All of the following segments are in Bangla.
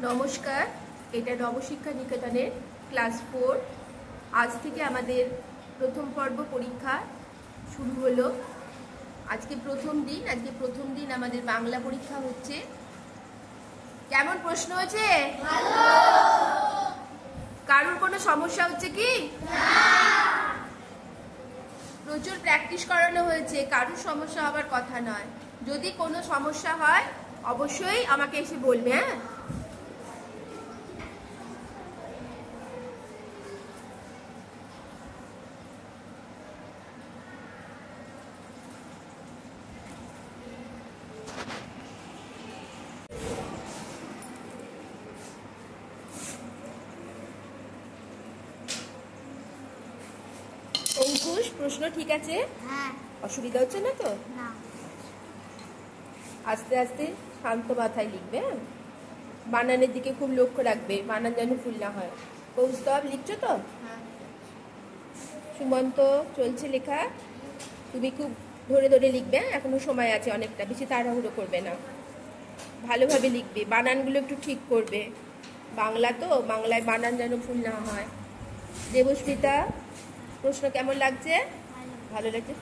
নমস্কার, এটা নবশিক্ষা নিকেতনের ক্লাস 4। আজ থেকে আমাদের প্রথম পর্ব পরীক্ষা শুরু হলো। আজকে প্রথম দিন আমাদের বাংলা পরীক্ষা হচ্ছে। কেমন প্রশ্ন হয়েছে? ভালো। কারোর কোনো সমস্যা হচ্ছে কি? না। প্রচুর প্র্যাকটিস করানো হয়েছে, কারোর সমস্যা হবার কথা নয়। যদি কোনো সমস্যা হয় অবশ্যই আমাকে এসে বলবে। হ্যাঁ, অঙ্কুশ, প্রশ্ন ঠিক আছে? হ্যাঁ। অসুবিধা হচ্ছে না তো? না। আস্তে আস্তে শান্ত মাথায় লিখবে। হ্যাঁ, বানানের দিকে খুব লক্ষ্য রাখবে, বানান যেন ভুল না হয়। কৌস্তব, লিখছো তো? হ্যাঁ। সুমন্ত, চলছে লেখা। তুমি খুব ধরে ধরে লিখবে, এখনো সময় আছে অনেকটা, বেশি তাড়াহুড়ো করবে না, ভালোভাবে লিখবে, বানানগুলো একটু ঠিক করবে। বাংলা তো, বাংলায় বানান যেন ভুল না হয়। দেবস্মিতা, প্রশ্ন কেমন লাগছে? ভালো লাগছে।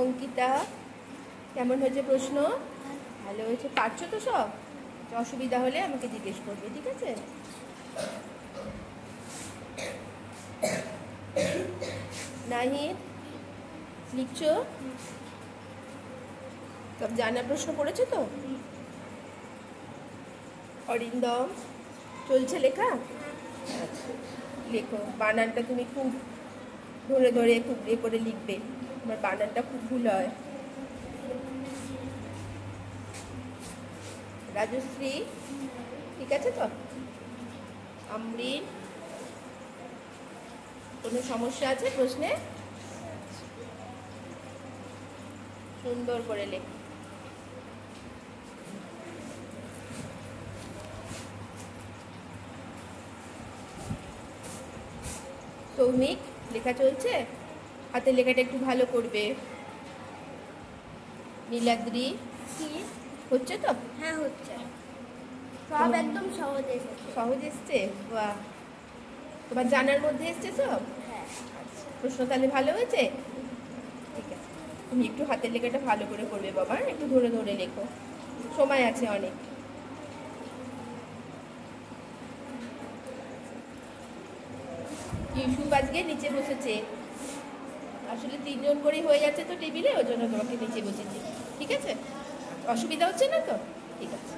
অঙ্কিতা, কেমন হয়েছে প্রশ্ন? ভালো হয়েছে, পারছো তো সব? অসুবিধা হলে আমাকে জিজ্ঞেস করবে, ঠিক আছে? নাহিদ, লিখছো? সব জানা প্রশ্ন পড়েছো তো? অরিন্দম, চলছে লেখা? আচ্ছা, লেখো। বানানটা তুমি খুব ধরে ধরে খুব করে লিখবে, তোমার বানানটা খুব ভুল হয়। রাজশ্রী, ঠিক আছে তো? আমরিন, কোনো সমস্যা আছে প্রশ্নে? সুন্দর করে লেখ। সৌমিক, লেখা চলছে? হাতের লেখাটা একটু ভালো করবে। নীলাদ্রি, হচ্ছে তো? হ্যাঁ, হচ্ছে। সব একদম সহজ এসেছে। সহজ এসছে? বাহ, তোমার জানার মধ্যে এসছে সব? হ্যাঁ। আচ্ছা, প্রশ্ন তাহলে ভালো হয়েছে? ঠিক আছে, তুমি একটু হাতের লেখাটা ভালো করে করবে বাবা, একটু ধরে ধরে লেখো, সময় আছে অনেক। ইউসুফ আজকে নিচে বসেছে, আসলে 3 জন করেই হয়ে যাচ্ছে তো টেবিলে, ওই জন্য তোমাকে নিচে বসেছি। ঠিক আছে, অসুবিধা হচ্ছে না তো? ঠিক আছে।